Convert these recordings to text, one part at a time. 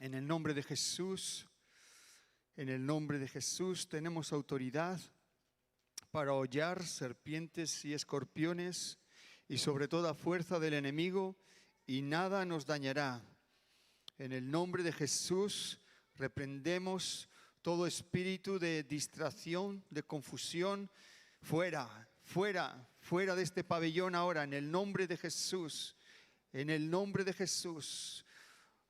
En el nombre de Jesús, en el nombre de Jesús tenemos autoridad para hollar serpientes y escorpiones y sobre toda fuerza del enemigo, y nada nos dañará. En el nombre de Jesús reprendemos todo espíritu de distracción, de confusión. Fuera, fuera, fuera de este pabellón ahora, en el nombre de Jesús. En el nombre de Jesús.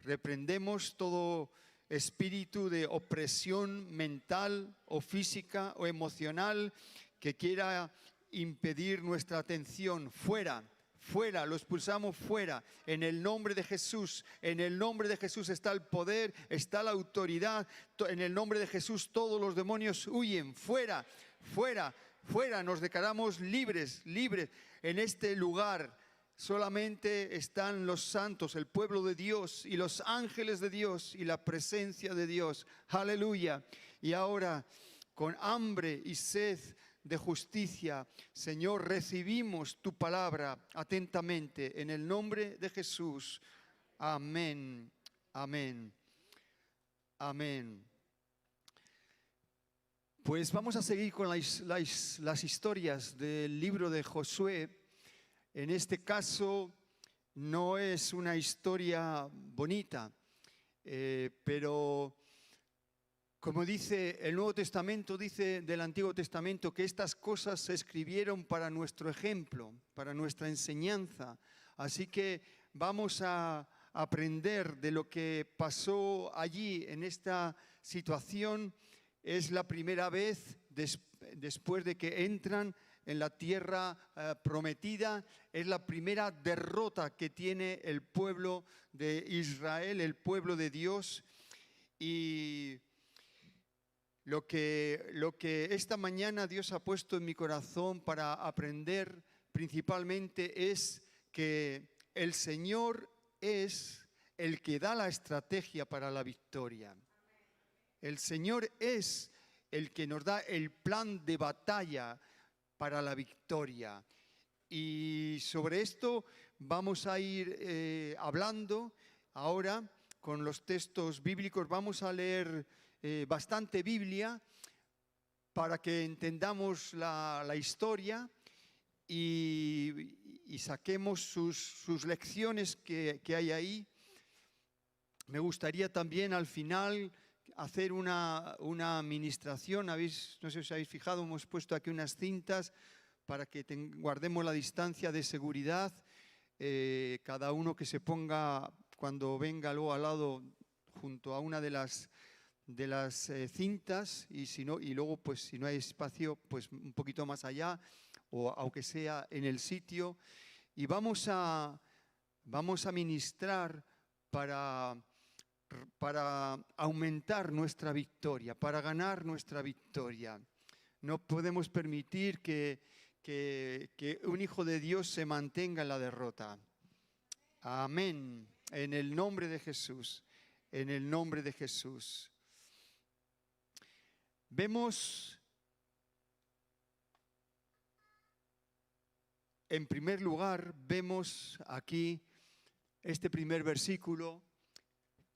Reprendemos todo espíritu de opresión mental o física o emocional que quiera impedir nuestra atención. Fuera, fuera, lo expulsamos fuera. En el nombre de Jesús, en el nombre de Jesús está el poder, está la autoridad. En el nombre de Jesús todos los demonios huyen. Fuera, fuera, fuera. Nos declaramos libres, libres en este lugar. Solamente están los santos, el pueblo de Dios y los ángeles de Dios y la presencia de Dios. Aleluya. Y ahora, con hambre y sed de justicia, Señor, recibimos tu palabra atentamente en el nombre de Jesús. Amén, amén, amén. Pues vamos a seguir con las historias del libro de Josué. En este caso no es una historia bonita, pero como dice el Nuevo Testamento, dice del Antiguo Testamento que estas cosas se escribieron para nuestro ejemplo, para nuestra enseñanza. Así que vamos a aprender de lo que pasó allí en esta situación. Es la primera vez después de que entran en la tierra prometida. Es la primera derrota que tiene el pueblo de Israel, el pueblo de Dios. Y lo que esta mañana Dios ha puesto en mi corazón para aprender principalmente es que el Señor es el que da la estrategia para la victoria. El Señor es el que nos da el plan de batalla para la victoria. Y sobre esto vamos a ir hablando ahora con los textos bíblicos. Vamos a leer bastante Biblia para que entendamos la historia y saquemos sus lecciones que hay ahí. Me gustaría también al final hacer una administración. No sé si os habéis fijado, hemos puesto aquí unas cintas para que guardemos la distancia de seguridad. Cada uno que se ponga cuando venga luego al lado junto a una de las cintas, y luego pues si no hay espacio pues un poquito más allá, o aunque sea en el sitio. Y vamos a ministrar para aumentar nuestra victoria, para ganar nuestra victoria. No podemos permitir que un hijo de Dios se mantenga en la derrota. Amén. En el nombre de Jesús. En el nombre de Jesús. Vemos, en primer lugar, vemos aquí este primer versículo,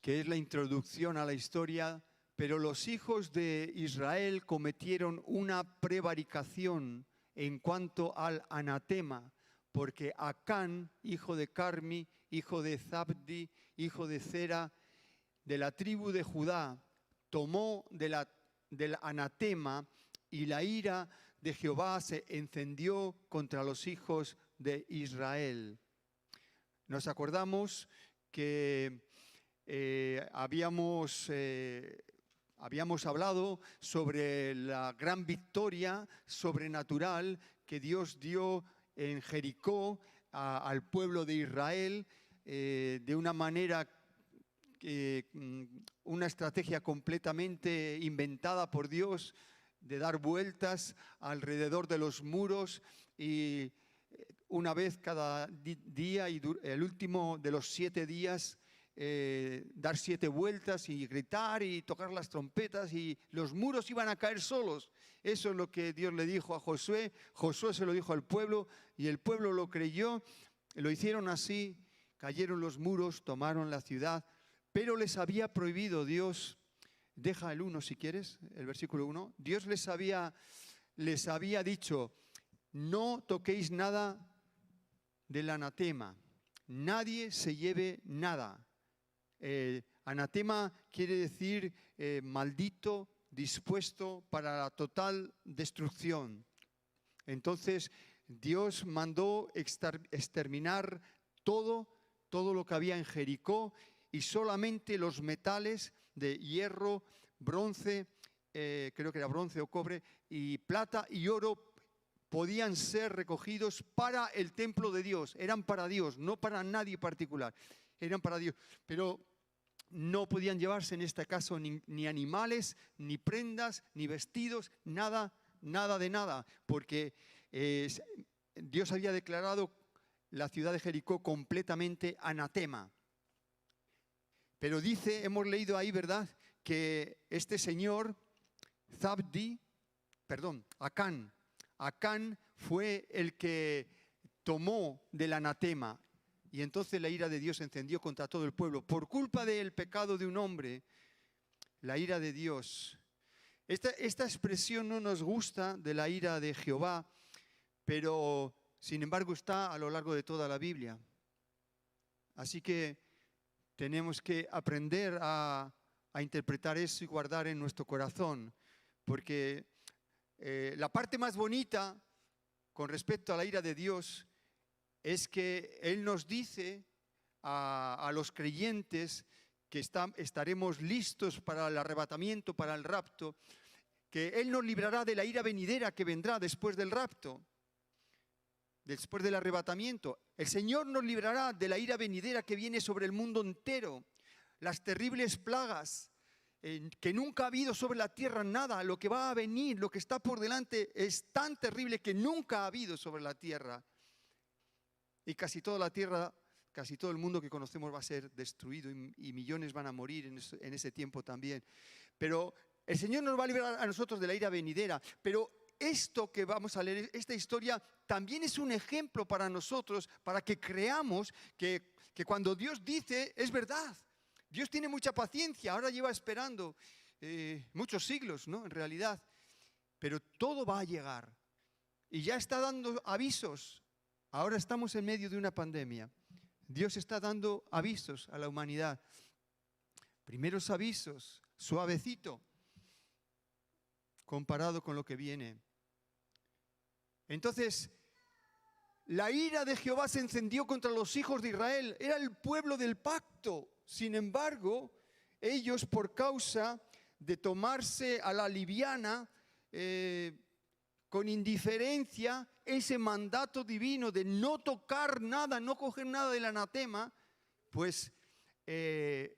que es la introducción a la historia. Pero los hijos de Israel cometieron una prevaricación en cuanto al anatema, porque Acán, hijo de Carmi, hijo de Zabdi, hijo de Zera, de la tribu de Judá, tomó del anatema, y la ira de Jehová se encendió contra los hijos de Israel. Nos acordamos que habíamos hablado sobre la gran victoria sobrenatural que Dios dio en Jericó al pueblo de Israel, de una manera, una estrategia completamente inventada por Dios, de dar vueltas alrededor de los muros, y una vez cada día, y el último de los 7 días, dar 7 vueltas y gritar y tocar las trompetas, y los muros iban a caer solos. Eso es lo que Dios le dijo a Josué. Josué se lo dijo al pueblo y el pueblo lo creyó. Lo hicieron así, cayeron los muros, tomaron la ciudad, pero les había prohibido Dios, deja el 1 si quieres, el versículo 1, Dios les había dicho, no toquéis nada del anatema, nadie se lleve nada. Anatema quiere decir maldito, dispuesto para la total destrucción. Entonces Dios mandó exterminar todo lo que había en Jericó, y solamente los metales de hierro, bronce, creo que era bronce o cobre, y plata y oro podían ser recogidos para el templo de Dios. Eran para Dios, no para nadie particular. Eran para Dios. Pero no podían llevarse en este caso ni animales, ni prendas, ni vestidos, nada de nada. Porque Dios había declarado la ciudad de Jericó completamente anatema. Pero dice, hemos leído ahí, ¿verdad?, que este señor, Acán fue el que tomó del anatema, y entonces la ira de Dios se encendió contra todo el pueblo. Por culpa del pecado de un hombre, la ira de Dios. Esta expresión no nos gusta, de la ira de Jehová, pero sin embargo está a lo largo de toda la Biblia. Así que tenemos que aprender a interpretar eso y guardar en nuestro corazón, porque la parte más bonita con respecto a la ira de Dios es que Él nos dice a los creyentes que estaremos listos para el arrebatamiento, para el rapto, que Él nos librará de la ira venidera que vendrá después del rapto, después del arrebatamiento. El Señor nos librará de la ira venidera que viene sobre el mundo entero, las terribles plagas que nunca ha habido sobre la tierra, nada. Lo que va a venir, lo que está por delante es tan terrible que nunca ha habido sobre la tierra. Y casi toda la tierra, casi todo el mundo que conocemos va a ser destruido, y millones van a morir en ese tiempo también. Pero el Señor nos va a librar a nosotros de la ira venidera. Pero esto que vamos a leer, esta historia, también es un ejemplo para nosotros, para que creamos que cuando Dios dice, es verdad. Dios tiene mucha paciencia, ahora lleva esperando muchos siglos, ¿no?, en realidad. Pero todo va a llegar. Y ya está dando avisos. Ahora estamos en medio de una pandemia. Dios está dando avisos a la humanidad. Primeros avisos, suavecito, comparado con lo que viene. Entonces, la ira de Jehová se encendió contra los hijos de Israel. Era el pueblo del pacto. Sin embargo, ellos, por causa de tomarse a la liviana, con indiferencia, ese mandato divino de no tocar nada, no coger nada del anatema, pues se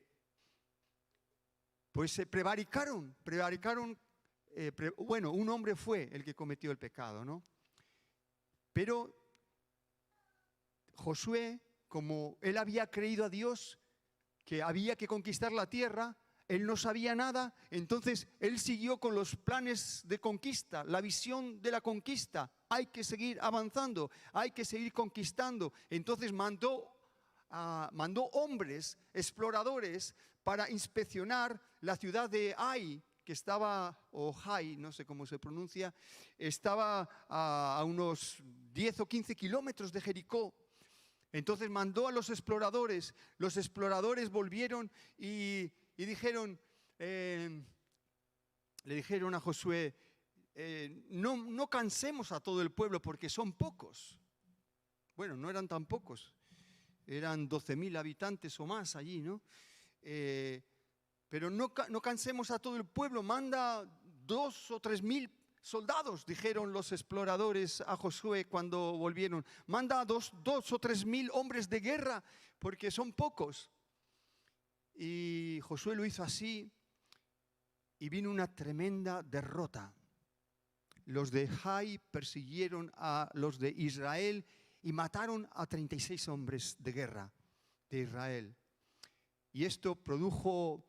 prevaricaron. Bueno, un hombre fue el que cometió el pecado, ¿no? Pero Josué, como él había creído a Dios que había que conquistar la tierra, él no sabía nada, entonces él siguió con los planes de conquista, la visión de la conquista. Hay que seguir avanzando, hay que seguir conquistando. Entonces mandó hombres, exploradores, para inspeccionar la ciudad de Ai, que estaba, o Hai, no sé cómo se pronuncia, estaba a unos 10 o 15 kilómetros de Jericó. Entonces mandó a los exploradores volvieron y dijeron, le dijeron a Josué, no cansemos a todo el pueblo porque son pocos. Bueno, no eran tan pocos, eran 12.000 habitantes o más allí, ¿no? Pero no cansemos a todo el pueblo, manda 2.000 o 3.000 soldados, dijeron los exploradores a Josué cuando volvieron. Manda 2.000 o 3.000 hombres de guerra, porque son pocos. Y Josué lo hizo así, y vino una tremenda derrota. Los de Hai persiguieron a los de Israel y mataron a 36 hombres de guerra de Israel. Y esto produjo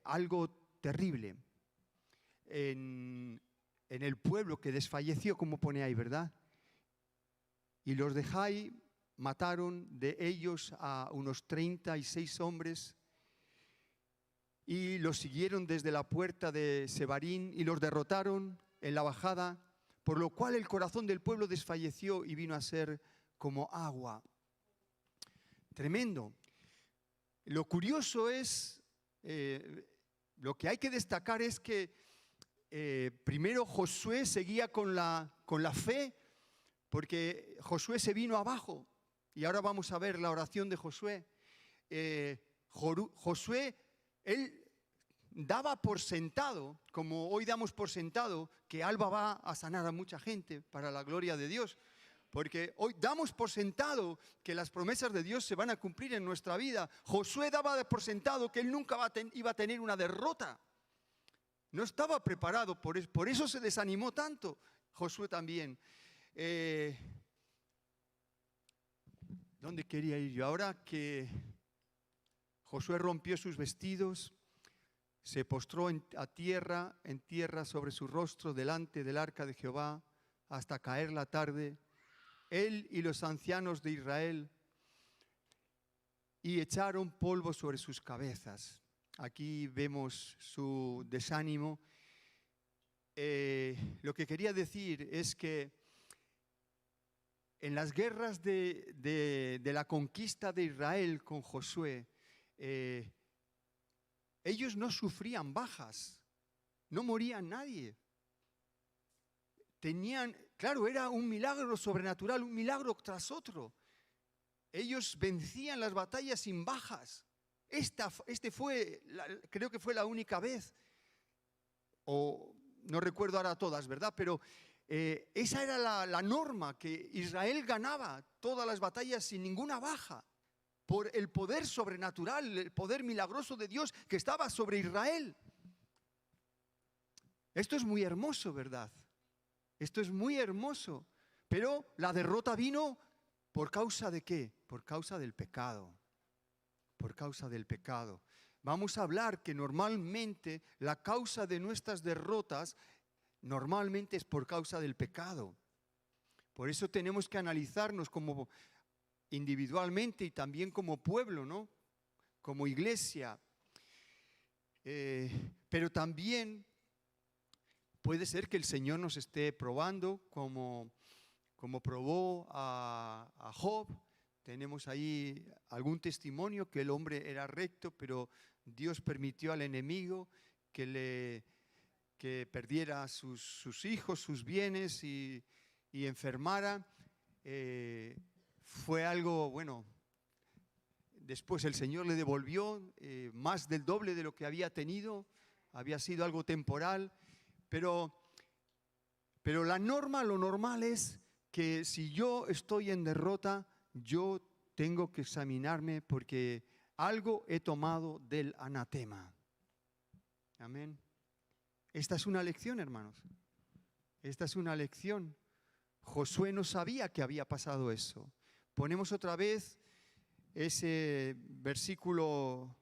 algo terrible en el pueblo, que desfalleció, como pone ahí, ¿verdad? Y los de Hai mataron de ellos a unos 36 hombres y los siguieron desde la puerta de Sebarín y los derrotaron en la bajada, por lo cual el corazón del pueblo desfalleció y vino a ser como agua. Tremendo. Lo curioso es, lo que hay que destacar es que primero Josué seguía con la fe, porque Josué se vino abajo. Y ahora vamos a ver la oración de Josué. Josué, él daba por sentado, como hoy damos por sentado, que Alba va a sanar a mucha gente para la gloria de Dios. Porque hoy damos por sentado que las promesas de Dios se van a cumplir en nuestra vida. Josué daba por sentado que él nunca iba a tener una derrota. No estaba preparado, por eso se desanimó tanto. Josué también. ¿Dónde quería ir yo? Ahora que Josué rompió sus vestidos, se postró en tierra sobre su rostro delante del arca de Jehová hasta caer la tarde, él y los ancianos de Israel, y echaron polvo sobre sus cabezas. Aquí vemos su desánimo. Lo que quería decir es que en las guerras de la conquista de Israel con Josué, ellos no sufrían bajas, no moría nadie. Claro, era un milagro sobrenatural, un milagro tras otro. Ellos vencían las batallas sin bajas. Creo que fue la única vez, o no recuerdo ahora todas, ¿verdad? Pero esa era la norma, que Israel ganaba todas las batallas sin ninguna baja, por el poder sobrenatural, el poder milagroso de Dios que estaba sobre Israel. Esto es muy hermoso, ¿verdad? Esto es muy hermoso, pero la derrota vino ¿por causa de qué? Por causa del pecado. Por causa del pecado. Vamos a hablar que normalmente la causa de nuestras derrotas normalmente es por causa del pecado. Por eso tenemos que analizarnos como individualmente y también como pueblo, ¿no? Como iglesia. Pero también puede ser que el Señor nos esté probando como probó a Job. Tenemos ahí algún testimonio que el hombre era recto, pero Dios permitió al enemigo que perdiera sus hijos, sus bienes y enfermara. Fue algo, bueno, después el Señor le devolvió más del doble de lo que había tenido. Había sido algo temporal, pero lo normal es que si yo estoy en derrota, yo tengo que examinarme porque algo he tomado del anatema. Amén. Esta es una lección, hermanos. Esta es una lección. Josué no sabía que había pasado eso. Ponemos otra vez ese versículo.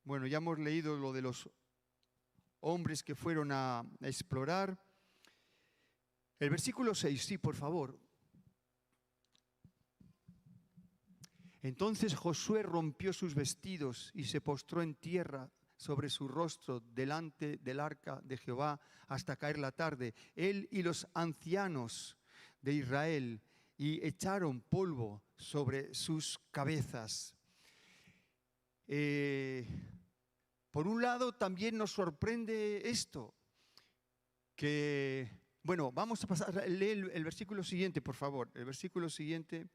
Bueno, ya hemos leído lo de los hombres que fueron a explorar. El versículo 6, sí, por favor. Entonces Josué rompió sus vestidos y se postró en tierra sobre su rostro delante del arca de Jehová hasta caer la tarde, él y los ancianos de Israel, y echaron polvo sobre sus cabezas. Por un lado también nos sorprende esto, que, bueno, vamos a pasar a leer el versículo siguiente, por favor, el versículo siguiente.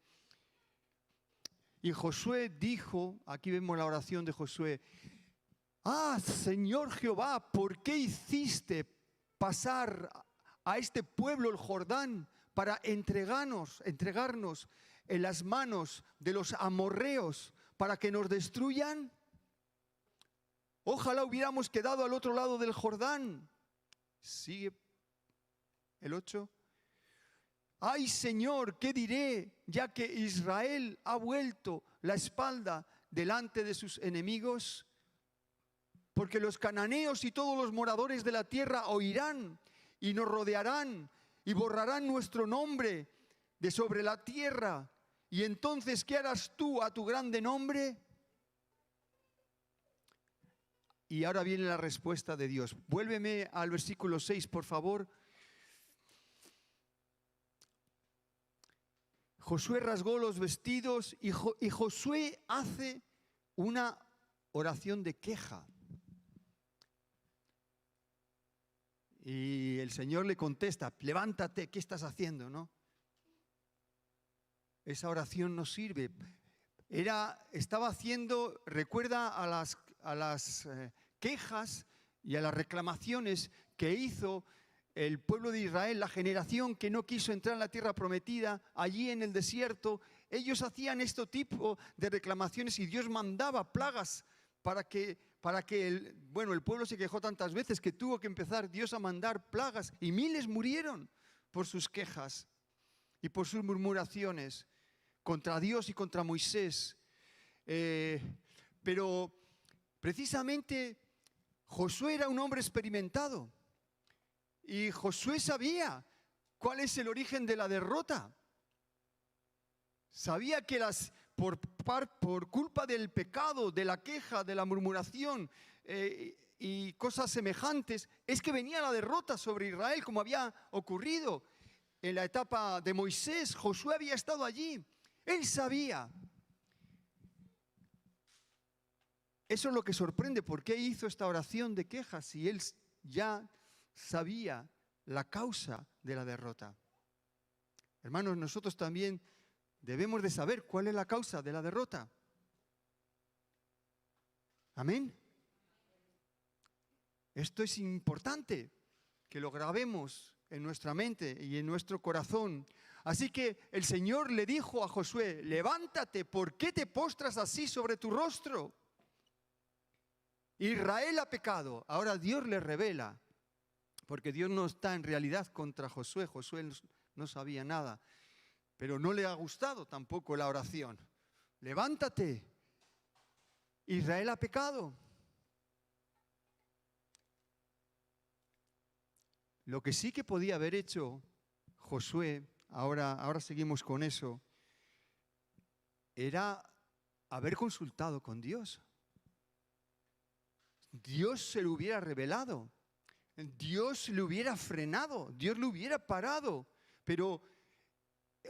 Y Josué dijo, aquí vemos la oración de Josué: ah, Señor Jehová, ¿por qué hiciste pasar a este pueblo el Jordán para entregarnos en las manos de los amorreos para que nos destruyan? Ojalá hubiéramos quedado al otro lado del Jordán. Sigue el 8. Ay, Señor, ¿qué diré? Ya que Israel ha vuelto la espalda delante de sus enemigos. Porque los cananeos y todos los moradores de la tierra oirán y nos rodearán y borrarán nuestro nombre de sobre la tierra Y entonces, ¿qué harás tú a tu grande nombre? Y ahora viene la respuesta de Dios. Vuélveme al versículo 6, por favor. Josué rasgó los vestidos y Josué hace una oración de queja. Y el Señor le contesta, levántate, ¿qué estás haciendo? ¿No? Esa oración no sirve. Estaba haciendo, recuerda a las quejas y a las reclamaciones que hizo el pueblo de Israel, la generación que no quiso entrar en la tierra prometida, allí en el desierto. Ellos hacían este tipo de reclamaciones y Dios mandaba plagas para que el pueblo se quejó tantas veces que tuvo que empezar Dios a mandar plagas y miles murieron por sus quejas y por sus murmuraciones contra Dios y contra Moisés. Pero precisamente Josué era un hombre experimentado y Josué sabía cuál es el origen de la derrota. Sabía que por culpa del pecado, de la queja, de la murmuración y cosas semejantes, es que venía la derrota sobre Israel, como había ocurrido en la etapa de Moisés. Josué había estado allí. Él sabía. Eso es lo que sorprende. ¿Por qué hizo esta oración de quejas si él ya sabía la causa de la derrota? Hermanos, nosotros también debemos de saber cuál es la causa de la derrota. Amén. Esto es importante que lo grabemos en nuestra mente y en nuestro corazón. Así que el Señor le dijo a Josué, levántate, ¿por qué te postras así sobre tu rostro? Israel ha pecado. Ahora Dios le revela, porque Dios no está en realidad contra Josué. Josué no sabía nada, pero no le ha gustado tampoco la oración. Levántate, Israel ha pecado. Lo que sí que podía haber hecho Josué, ahora seguimos con eso, era haber consultado con Dios. Dios se lo hubiera revelado, Dios le hubiera frenado, Dios le hubiera parado, pero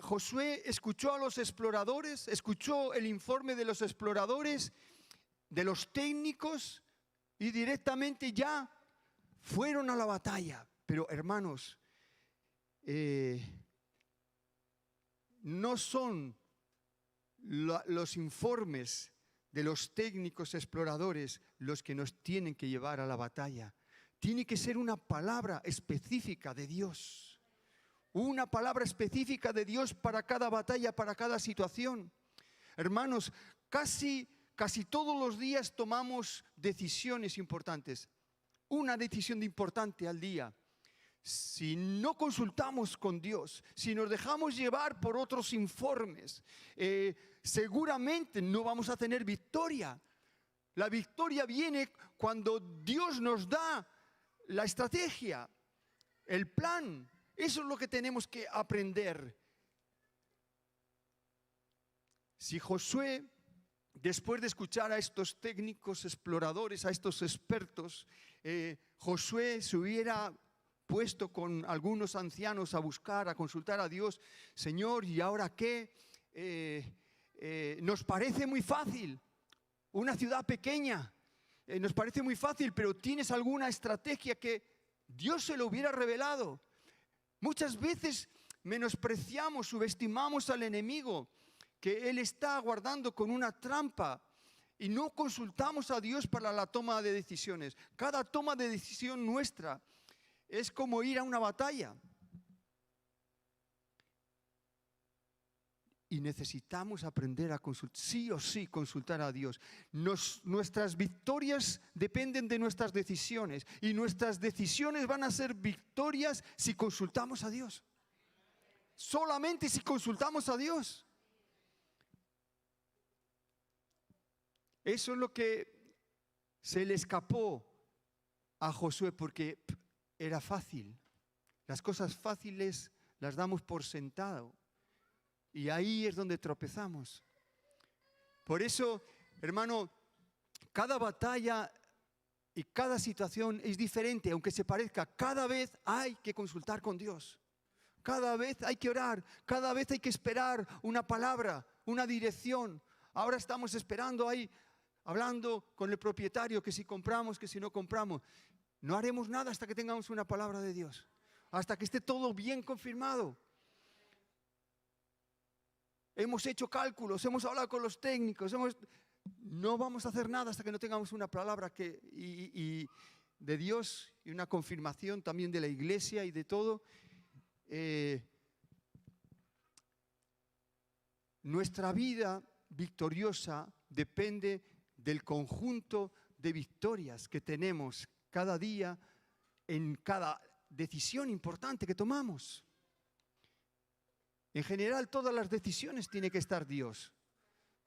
Josué escuchó a los exploradores, escuchó el informe de los exploradores, de los técnicos y directamente ya fueron a la batalla. Pero hermanos, no son los informes de los técnicos exploradores los que nos tienen que llevar a la batalla. Tiene que ser una palabra específica de Dios. Una palabra específica de Dios para cada batalla, para cada situación. Hermanos, casi todos los días tomamos decisiones importantes. Una decisión importante al día. Si no consultamos con Dios, si nos dejamos llevar por otros informes, seguramente no vamos a tener victoria. La victoria viene cuando Dios nos da la estrategia, el plan. Eso es lo que tenemos que aprender. Si Josué, después de escuchar a estos técnicos exploradores, a estos expertos, Josué se hubiera puesto con algunos ancianos a buscar, a consultar a Dios, Señor, ¿y ahora qué? Nos parece muy fácil, una ciudad pequeña, nos parece muy fácil, pero ¿tienes alguna estrategia que Dios se lo hubiera revelado? Muchas veces menospreciamos, subestimamos al enemigo, que él está aguardando con una trampa y no consultamos a Dios para la toma de decisiones. Cada toma de decisión nuestra es como ir a una batalla. Y necesitamos aprender a consultar, sí o sí consultar a Dios. Nuestras victorias dependen de nuestras decisiones y nuestras decisiones van a ser victorias si consultamos a Dios. Solamente si consultamos a Dios. Eso es lo que se le escapó a Josué porque era fácil. Las cosas fáciles las damos por sentado. Y ahí es donde tropezamos. Por eso, hermano, cada batalla y cada situación es diferente, aunque se parezca. Cada vez hay que consultar con Dios. Cada vez hay que orar. Cada vez hay que esperar una palabra, una dirección. Ahora estamos esperando ahí, hablando con el propietario, que si compramos, que si no compramos. No haremos nada hasta que tengamos una palabra de Dios. Hasta que esté todo bien confirmado. Hemos hecho cálculos, hemos hablado con los técnicos, no vamos a hacer nada hasta que no tengamos una palabra y de Dios y una confirmación también de la iglesia y de todo. Nuestra vida victoriosa depende del conjunto de victorias que tenemos cada día en cada decisión importante que tomamos. En general, todas las decisiones tiene que estar Dios.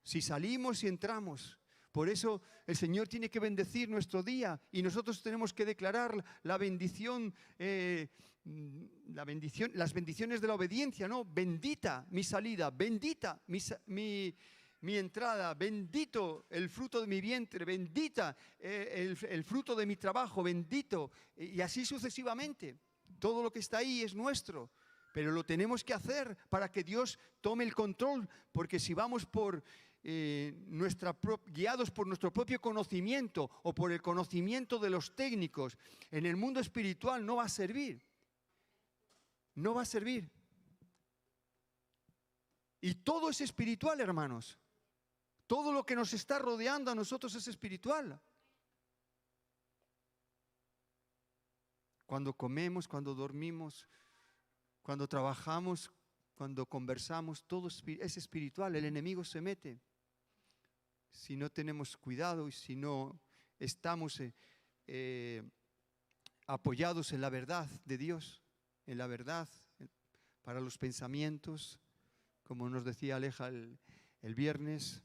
Si salimos, si entramos. Por eso el Señor tiene que bendecir nuestro día y nosotros tenemos que declarar la bendición, las bendiciones de la obediencia, ¿no? Bendita mi salida, bendita mi entrada, bendito el fruto de mi vientre, bendita el fruto de mi trabajo, bendito. Y así sucesivamente. Todo lo que está ahí es nuestro. Pero lo tenemos que hacer para que Dios tome el control, porque si vamos guiados por nuestro propio conocimiento o por el conocimiento de los técnicos, en el mundo espiritual no va a servir. No va a servir. Y todo es espiritual, hermanos. Todo lo que nos está rodeando a nosotros es espiritual. Cuando comemos, cuando dormimos, cuando trabajamos, cuando conversamos, todo es espiritual. El enemigo se mete. Si no tenemos cuidado y si no estamos apoyados en la verdad de Dios, en la verdad para los pensamientos, como nos decía Aleja el viernes.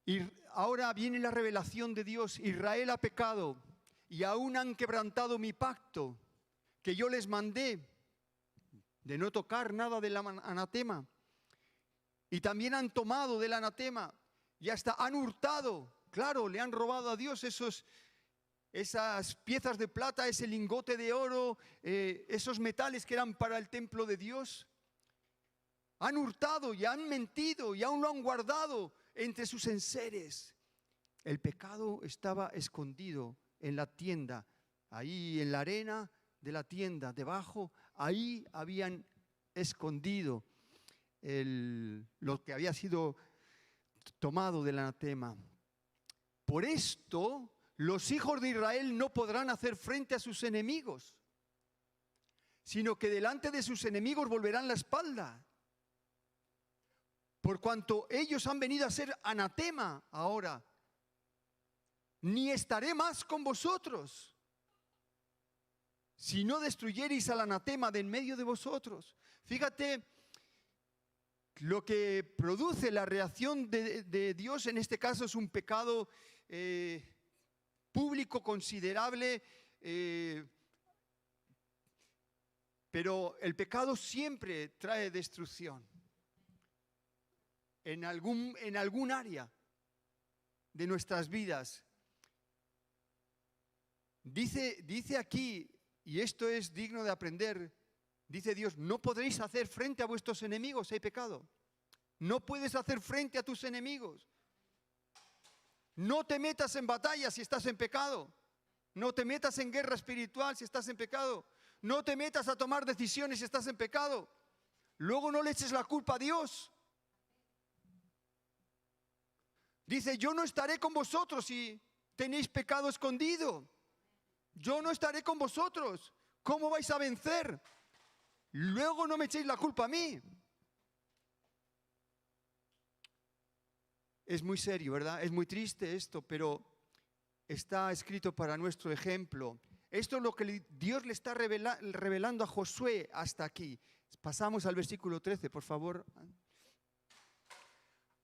Y ahora viene la revelación de Dios. Israel ha pecado y aún han quebrantado mi pacto que yo les mandé de no tocar nada del anatema. Y también han tomado del anatema y hasta han hurtado. Claro, le han robado a Dios esas piezas de plata, ese lingote de oro, esos metales que eran para el templo de Dios. Han hurtado y han mentido y aún lo han guardado entre sus enseres. El pecado estaba escondido en la tienda, ahí en la arena de la tienda, debajo, ahí habían escondido lo que había sido tomado del anatema. Por esto, los hijos de Israel no podrán hacer frente a sus enemigos, sino que delante de sus enemigos volverán la espalda. Por cuanto ellos han venido a ser anatema ahora, ni estaré más con vosotros, si no destruyereis al anatema de en medio de vosotros. Fíjate lo que produce la reacción de Dios, en este caso es un pecado público considerable, pero el pecado siempre trae destrucción en algún área de nuestras vidas. Dice aquí, y esto es digno de aprender, dice Dios, no podréis hacer frente a vuestros enemigos si hay pecado. No puedes hacer frente a tus enemigos. No te metas en batalla si estás en pecado. No te metas en guerra espiritual si estás en pecado. No te metas a tomar decisiones si estás en pecado. Luego no le eches la culpa a Dios. Dice, yo no estaré con vosotros si tenéis pecado escondido. Yo no estaré con vosotros. ¿Cómo vais a vencer? Luego no me echéis la culpa a mí. Es muy serio, ¿verdad? Es muy triste esto, pero está escrito para nuestro ejemplo. Esto es lo que Dios le está revelando a Josué hasta aquí. Pasamos al versículo 13, por favor.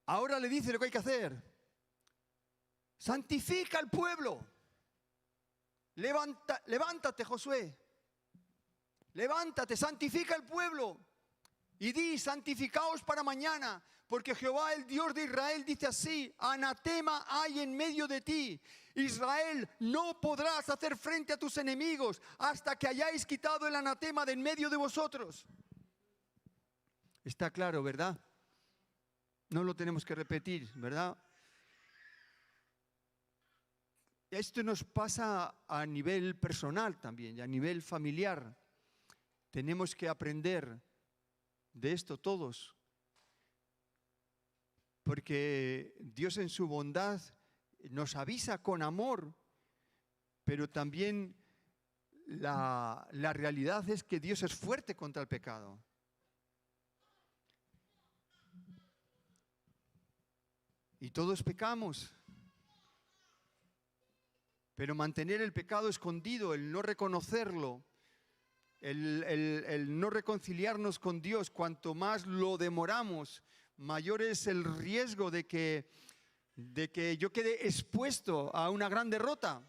Ahora le dice lo que hay que hacer. Santifica al pueblo. Levántate, Josué. Levántate, santifica al pueblo. Y di, santificaos para mañana, porque Jehová, el Dios de Israel, dice así: anatema hay en medio de ti. Israel, no podrás hacer frente a tus enemigos hasta que hayáis quitado el anatema de en medio de vosotros. Está claro, ¿verdad? No lo tenemos que repetir, ¿verdad? Esto nos pasa a nivel personal también y a nivel familiar. Tenemos que aprender de esto todos, porque Dios en su bondad nos avisa con amor, pero también la realidad es que Dios es fuerte contra el pecado. Y todos pecamos, pero mantener el pecado escondido, el no reconocerlo, el no reconciliarnos con Dios, cuanto más lo demoramos, mayor es el riesgo de que yo quede expuesto a una gran derrota.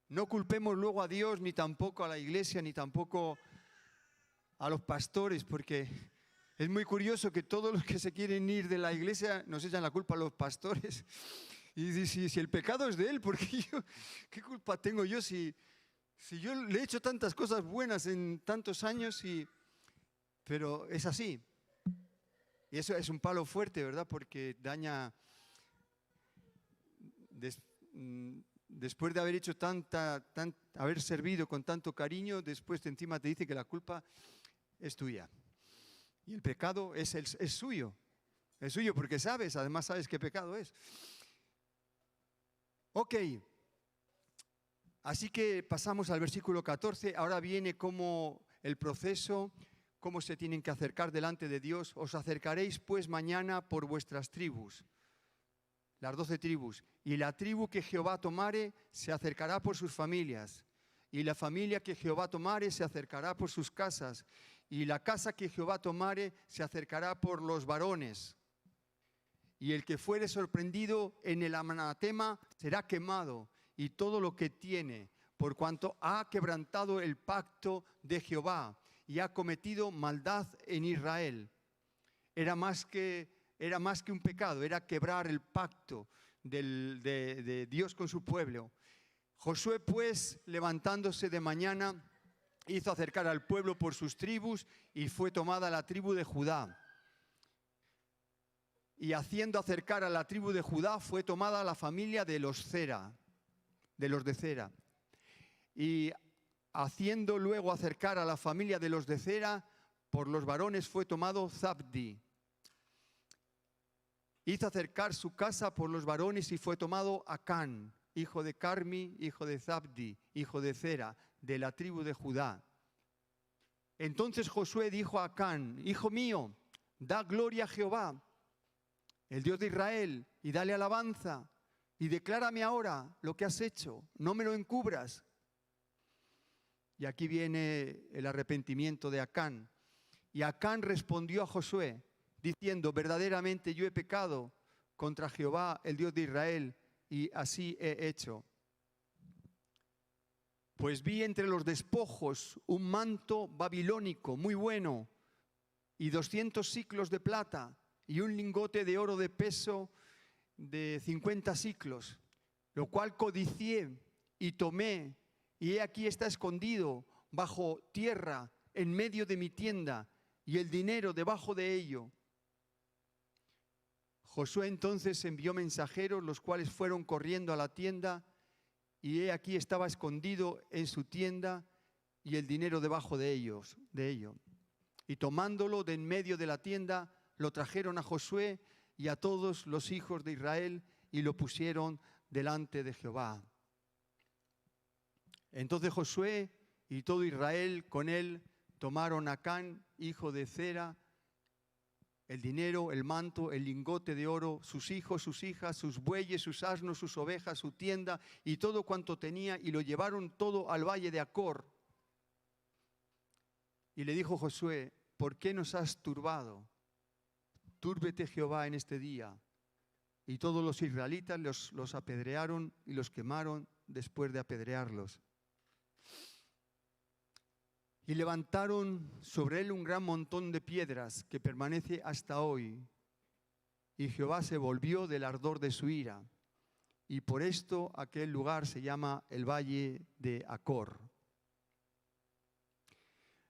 No culpemos luego a Dios, ni tampoco a la iglesia, ni tampoco a los pastores, porque es muy curioso que todos los que se quieren ir de la iglesia nos echan la culpa a los pastores. Y dicen, si el pecado es de él, ¿por qué qué culpa tengo yo si yo le he hecho tantas cosas buenas en tantos años? Pero es así. Y eso es un palo fuerte, ¿verdad? Porque daña, después de haber hecho haber servido con tanto cariño, después encima te dice que la culpa es tuya. Y el pecado es suyo. Es suyo porque además sabes qué pecado es. Ok. Así que pasamos al versículo 14. Ahora viene como el proceso, cómo se tienen que acercar delante de Dios. Os acercaréis pues mañana por vuestras tribus, las 12 tribus. Y la tribu que Jehová tomare se acercará por sus familias. Y la familia que Jehová tomare se acercará por sus casas. Y la casa que Jehová tomare se acercará por los varones. Y el que fuere sorprendido en el anatema será quemado, y todo lo que tiene, por cuanto ha quebrantado el pacto de Jehová y ha cometido maldad en Israel. Era más que un pecado, era quebrar el pacto de Dios con su pueblo. Josué, pues, levantándose de mañana, hizo acercar al pueblo por sus tribus, y fue tomada la tribu de Judá. Y haciendo acercar a la tribu de Judá, fue tomada la familia de los de Zera. Y haciendo luego acercar a la familia de los de Zera, por los varones fue tomado Zabdi. Hizo acercar su casa por los varones y fue tomado Acán, hijo de Carmi, hijo de Zabdi, hijo de Zera, de la tribu de Judá. Entonces Josué dijo a Acán: hijo mío, da gloria a Jehová, el Dios de Israel, y dale alabanza, y declárame ahora lo que has hecho, no me lo encubras. Y aquí viene el arrepentimiento de Acán. Y Acán respondió a Josué, diciendo: verdaderamente yo he pecado contra Jehová, el Dios de Israel, y así he hecho. Pues vi entre los despojos un manto babilónico muy bueno, y 200 siclos de plata, y un lingote de oro de peso de 50 siclos, lo cual codicié y tomé, y he aquí está escondido bajo tierra en medio de mi tienda, y el dinero debajo de ello. Josué entonces envió mensajeros, los cuales fueron corriendo a la tienda, y he aquí estaba escondido en su tienda, y el dinero debajo de ello. Y tomándolo de en medio de la tienda, lo trajeron a Josué y a todos los hijos de Israel, y lo pusieron delante de Jehová. Entonces Josué y todo Israel con él tomaron a Acán, hijo de Zera, el dinero, el manto, el lingote de oro, sus hijos, sus hijas, sus bueyes, sus asnos, sus ovejas, su tienda y todo cuanto tenía, y lo llevaron todo al valle de Acor. Y le dijo Josué: ¿por qué nos has turbado? Túrbete Jehová en este día. Y todos los israelitas los apedrearon y los quemaron después de apedrearlos. Y levantaron sobre él un gran montón de piedras que permanece hasta hoy. Y Jehová se volvió del ardor de su ira. Y por esto aquel lugar se llama el Valle de Acor.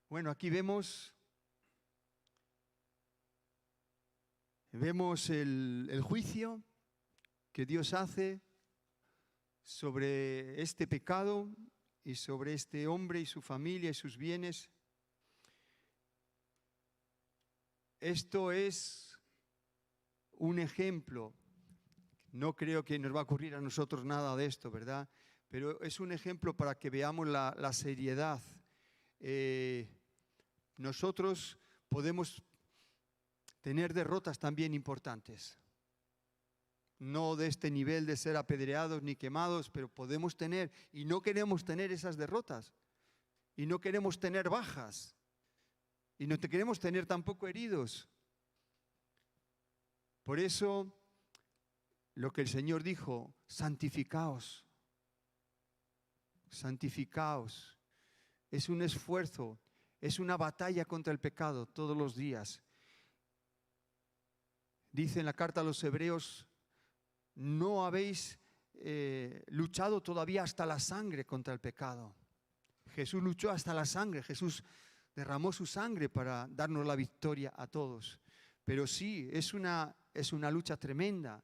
Bueno, aquí vemos el juicio que Dios hace sobre este pecado y sobre este hombre y su familia y sus bienes. Esto es un ejemplo. No creo que nos va a ocurrir a nosotros nada de esto, ¿verdad? Pero es un ejemplo para que veamos la seriedad. Nosotros podemos tener derrotas también importantes. No de este nivel de ser apedreados ni quemados, pero podemos tener, y no queremos tener esas derrotas, y no queremos tener bajas, y no queremos tener tampoco heridos. Por eso, lo que el Señor dijo, santificaos, santificaos. Es un esfuerzo, es una batalla contra el pecado todos los días. Dice en la carta a los Hebreos, no habéis luchado todavía hasta la sangre contra el pecado. Jesús luchó hasta la sangre, Jesús derramó su sangre para darnos la victoria a todos. Pero sí, es una lucha tremenda,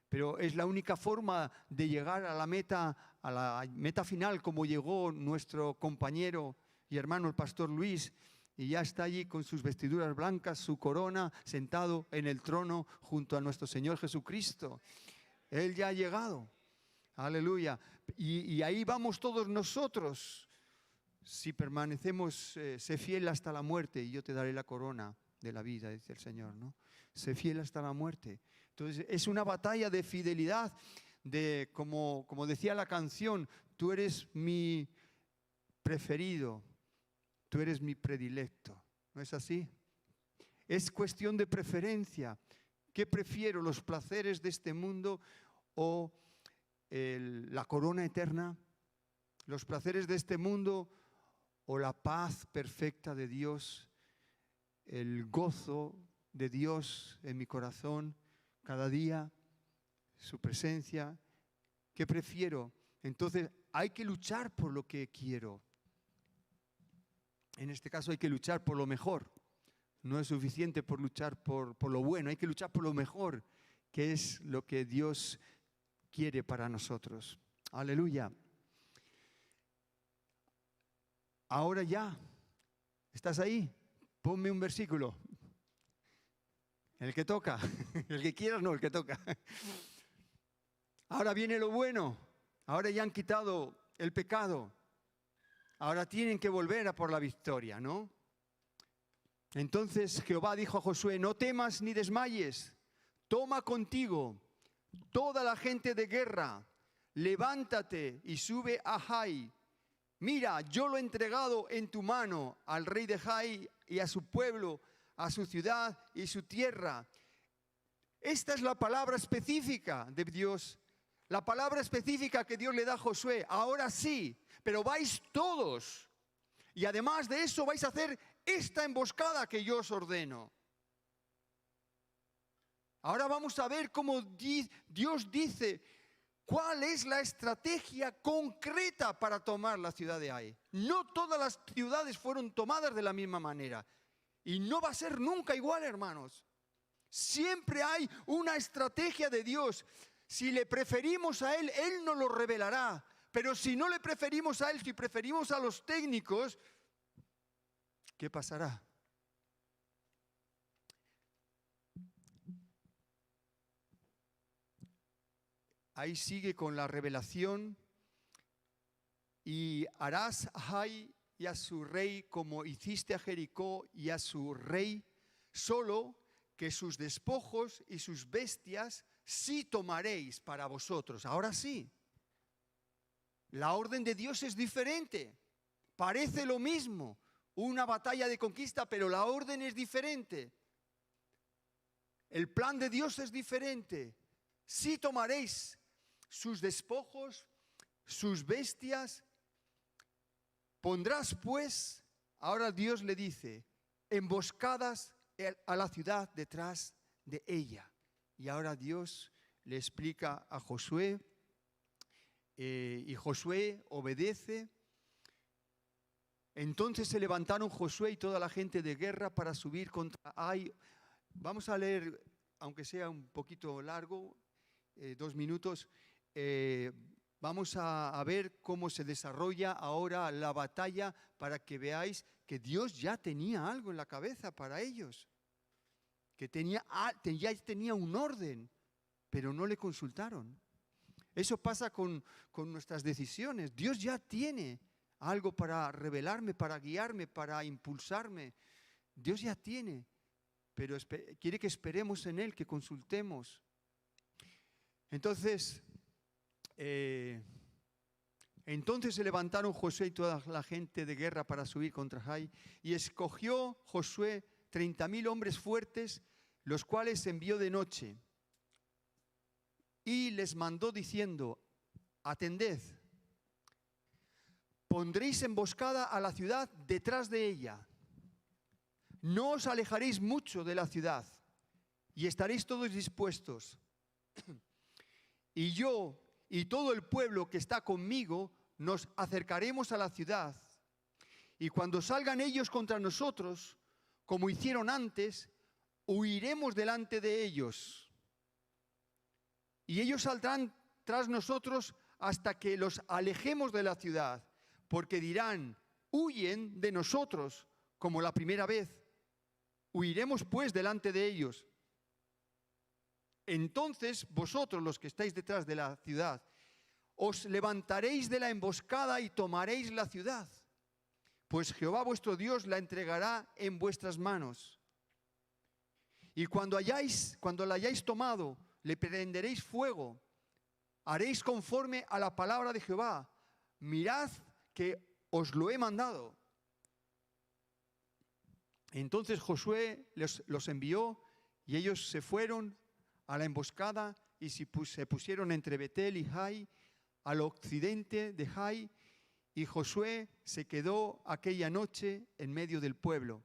pero es la única forma de llegar a la meta final, como llegó nuestro compañero y hermano el pastor Luis, y ya está allí con sus vestiduras blancas, su corona, sentado en el trono junto a nuestro Señor Jesucristo. Él ya ha llegado. Aleluya. Y ahí vamos todos nosotros. Si permanecemos, sé fiel hasta la muerte y yo te daré la corona de la vida, dice el Señor, ¿no? Sé fiel hasta la muerte. Entonces es una batalla de fidelidad, como decía la canción, tú eres mi preferido, tú eres mi predilecto. ¿No es así? Es cuestión de preferencia. ¿Qué prefiero, los placeres de este mundo o la corona eterna? ¿Los placeres de este mundo o la paz perfecta de Dios? El gozo de Dios en mi corazón cada día, su presencia. ¿Qué prefiero? Entonces hay que luchar por lo que quiero. En este caso hay que luchar por lo mejor. No es suficiente por luchar por lo bueno, hay que luchar por lo mejor, que es lo que Dios quiere para nosotros. Aleluya. Ahora ya, ¿estás ahí? Ponme un versículo. El que toca, el que quieras, no, el que toca. Ahora viene lo bueno, ahora ya han quitado el pecado, ahora tienen que volver a por la victoria, ¿no? Entonces Jehová dijo a Josué, no temas ni desmayes, toma contigo toda la gente de guerra, levántate y sube a Jai. Mira, yo lo he entregado en tu mano al rey de Jai y a su pueblo, a su ciudad y su tierra. Esta es la palabra específica de Dios, la palabra específica que Dios le da a Josué. Ahora sí, pero vais todos. Y además de eso vais a hacer esta emboscada que yo os ordeno. Ahora vamos a ver cómo Dios dice cuál es la estrategia concreta para tomar la ciudad de Ai. No todas las ciudades fueron tomadas de la misma manera. Y no va a ser nunca igual, hermanos. Siempre hay una estrategia de Dios. Si le preferimos a Él, Él nos lo revelará. Pero si no le preferimos a Él, si preferimos a los técnicos, ¿qué pasará? Ahí sigue con la revelación. Y harás a Jai y a su rey como hiciste a Jericó y a su rey, solo que sus despojos y sus bestias sí tomaréis para vosotros. Ahora sí. La orden de Dios es diferente. Parece lo mismo, una batalla de conquista, pero la orden es diferente. El plan de Dios es diferente. Sí tomaréis sus despojos, sus bestias. Pondrás pues ahora Dios le dice, emboscadas a la ciudad detrás de ella. Y ahora Dios le explica a Josué, y Josué obedece. Entonces se levantaron Josué y toda la gente de guerra para subir contra Ai. Vamos a leer, aunque sea un poquito largo, 2 minutos. Vamos a ver cómo se desarrolla ahora la batalla para que veáis que Dios ya tenía algo en la cabeza para ellos. Que ya tenía un orden, pero no le consultaron. Eso pasa con nuestras decisiones. Dios ya tiene algo para revelarme, para guiarme, para impulsarme. Dios ya tiene, pero quiere que esperemos en Él, que consultemos. Entonces se levantaron Josué y toda la gente de guerra para subir contra Jai, y escogió Josué 30,000 hombres fuertes, los cuales envió de noche, y les mandó diciendo, atended, pondréis emboscada a la ciudad detrás de ella. No os alejaréis mucho de la ciudad y estaréis todos dispuestos. Y yo y todo el pueblo que está conmigo nos acercaremos a la ciudad. Y cuando salgan ellos contra nosotros, como hicieron antes, huiremos delante de ellos. Y ellos saldrán tras nosotros hasta que los alejemos de la ciudad, porque dirán, huyen de nosotros como la primera vez. Huiremos pues delante de ellos. Entonces vosotros, los que estáis detrás de la ciudad, os levantaréis de la emboscada y tomaréis la ciudad, pues Jehová vuestro Dios la entregará en vuestras manos. Y cuando la hayáis tomado, le prenderéis fuego, haréis conforme a la palabra de Jehová. Mirad que os lo he mandado. Entonces Josué los envió y ellos se fueron a la emboscada y se pusieron entre Betel y Jai, al occidente de Jai, y Josué se quedó aquella noche en medio del pueblo.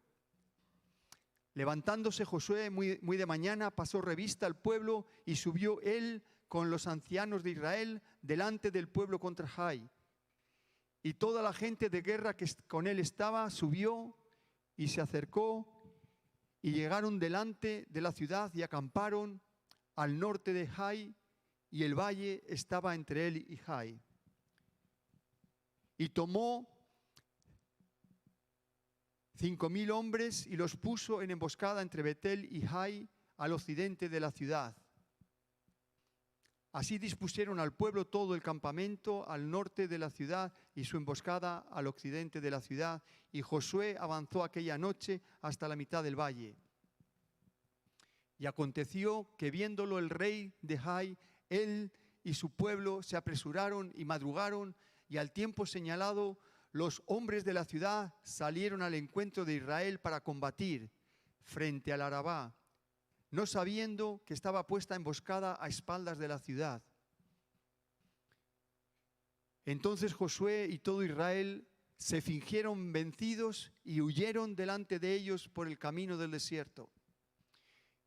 Levantándose Josué muy de mañana, pasó revista al pueblo y subió él con los ancianos de Israel delante del pueblo contra Jai. Y toda la gente de guerra que con él estaba subió y se acercó y llegaron delante de la ciudad y acamparon al norte de Jai, y el valle estaba entre él y Jai. Y tomó 5,000 hombres y los puso en emboscada entre Betel y Jai al occidente de la ciudad. Así dispusieron al pueblo todo el campamento al norte de la ciudad y su emboscada al occidente de la ciudad. Y Josué avanzó aquella noche hasta la mitad del valle. Y aconteció que viéndolo el rey de Jai, él y su pueblo se apresuraron y madrugaron, y al tiempo señalado los hombres de la ciudad salieron al encuentro de Israel para combatir frente al Arabá, no sabiendo que estaba puesta emboscada a espaldas de la ciudad. Entonces Josué y todo Israel se fingieron vencidos y huyeron delante de ellos por el camino del desierto.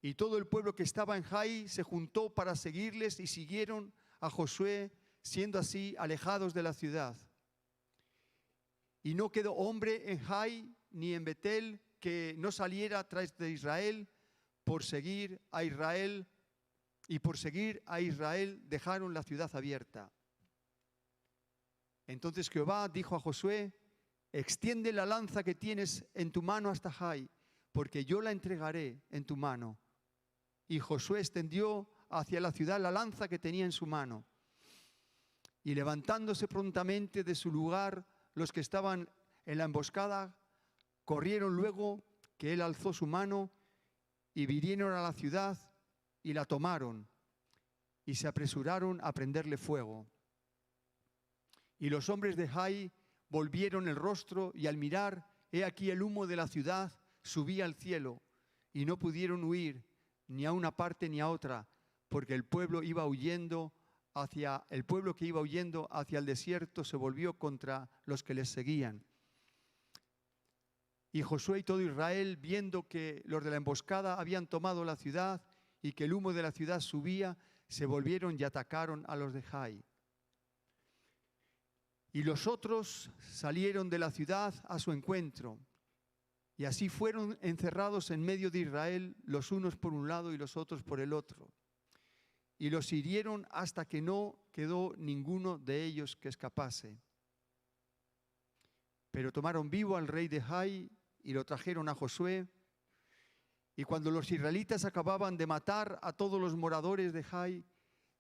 Y todo el pueblo que estaba en Jai se juntó para seguirles y siguieron a Josué, siendo así alejados de la ciudad. Y no quedó hombre en Jai ni en Betel que no saliera tras de Israel por seguir a Israel, y por seguir a Israel dejaron la ciudad abierta. Entonces Jehová dijo a Josué, extiende la lanza que tienes en tu mano hasta Jai, porque yo la entregaré en tu mano. Y Josué extendió hacia la ciudad la lanza que tenía en su mano. Y levantándose prontamente de su lugar, los que estaban en la emboscada corrieron luego que él alzó su mano, y vinieron a la ciudad y la tomaron, y se apresuraron a prenderle fuego. Y los hombres de Jai volvieron el rostro, y al mirar, he aquí el humo de la ciudad subía al cielo, y no pudieron huir ni a una parte ni a otra, porque el pueblo que iba huyendo hacia el desierto se volvió contra los que les seguían. Y Josué y todo Israel, viendo que los de la emboscada habían tomado la ciudad y que el humo de la ciudad subía, se volvieron y atacaron a los de Jai. Y los otros salieron de la ciudad a su encuentro. Y así fueron encerrados en medio de Israel, los unos por un lado y los otros por el otro. Y los hirieron hasta que no quedó ninguno de ellos que escapase. Pero tomaron vivo al rey de Jai y lo trajeron a Josué. Y cuando los israelitas acababan de matar a todos los moradores de Jai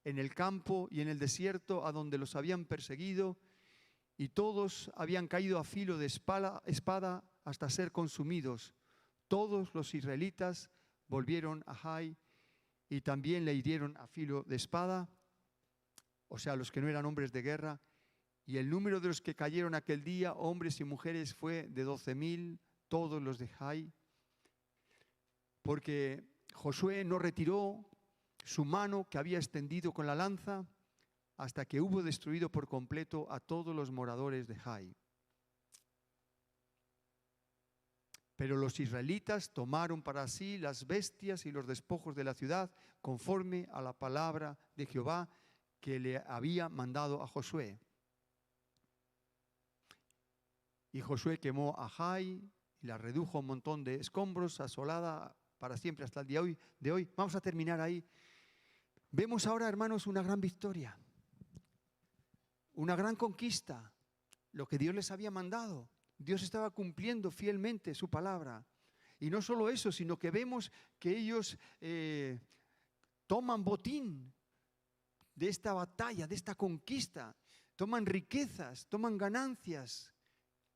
en el campo y en el desierto a donde los habían perseguido, y todos habían caído a filo de espada hasta ser consumidos, todos los israelitas volvieron a Jai y también le hirieron a filo de espada, o sea, los que no eran hombres de guerra, y el número de los que cayeron aquel día, hombres y mujeres, fue de 12,000, todos los de Jai, porque Josué no retiró su mano que había extendido con la lanza hasta que hubo destruido por completo a todos los moradores de Jai. Pero los israelitas tomaron para sí las bestias y los despojos de la ciudad conforme a la palabra de Jehová que le había mandado a Josué. Y Josué quemó a Jai y la redujo a un montón de escombros, asolada para siempre hasta el día de hoy. Vamos a terminar ahí. Vemos ahora, hermanos, una gran victoria, una gran conquista, lo que Dios les había mandado. Dios estaba cumpliendo fielmente su palabra. Y no solo eso, sino que vemos que ellos toman botín de esta batalla, de esta conquista. Toman riquezas, toman ganancias.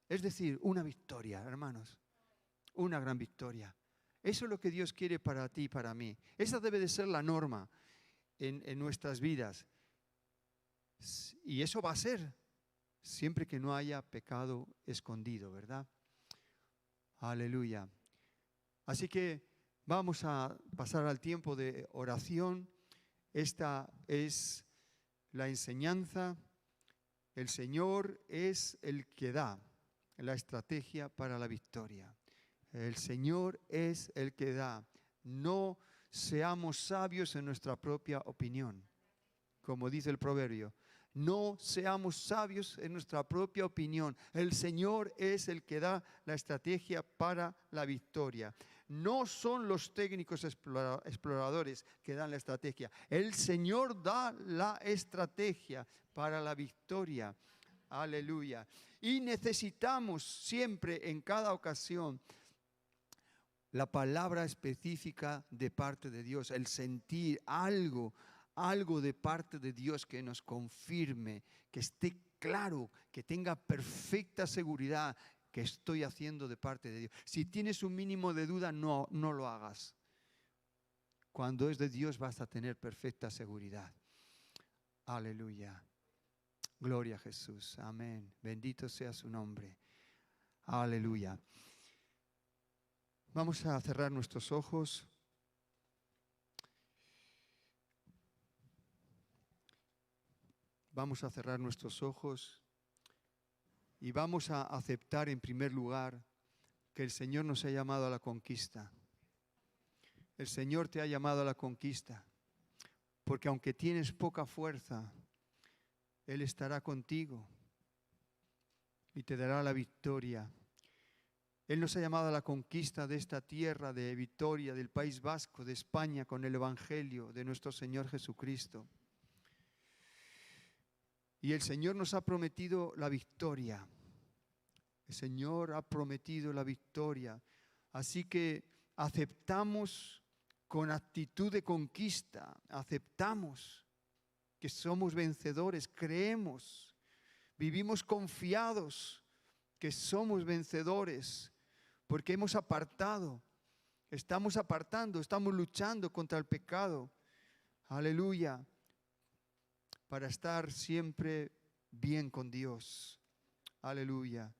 Es decir, una victoria, hermanos. Una gran victoria. Eso es lo que Dios quiere para ti y para mí. Esa debe de ser la norma en nuestras vidas. Y eso va a ser siempre que no haya pecado escondido, ¿verdad? Aleluya. Así que vamos a pasar al tiempo de oración. Esta es la enseñanza. El Señor es el que da la estrategia para la victoria. El Señor es el que da. No seamos sabios en nuestra propia opinión, como dice el proverbio. No seamos sabios en nuestra propia opinión. El Señor es el que da la estrategia para la victoria. No son los técnicos exploradores que dan la estrategia. El Señor da la estrategia para la victoria. Aleluya. Y necesitamos siempre, en cada ocasión, la palabra específica de parte de Dios, el sentir algo de parte de Dios que nos confirme, que esté claro, que tenga perfecta seguridad que estoy haciendo de parte de Dios. Si tienes un mínimo de duda, no lo hagas. Cuando es de Dios vas a tener perfecta seguridad. Aleluya. Gloria a Jesús. Amén. Bendito sea su nombre. Aleluya. Vamos a cerrar nuestros ojos. Vamos a cerrar nuestros ojos y vamos a aceptar en primer lugar que el Señor nos ha llamado a la conquista. El Señor te ha llamado a la conquista, porque aunque tienes poca fuerza, Él estará contigo y te dará la victoria. Él nos ha llamado a la conquista de esta tierra de Vitoria, del País Vasco, de España, con el Evangelio de nuestro Señor Jesucristo. Y el Señor nos ha prometido la victoria. El Señor ha prometido la victoria. Así que aceptamos con actitud de conquista, aceptamos que somos vencedores, creemos, vivimos confiados que somos vencedores, porque hemos estamos apartando, estamos luchando contra el pecado. Aleluya. Para estar siempre bien con Dios. Aleluya.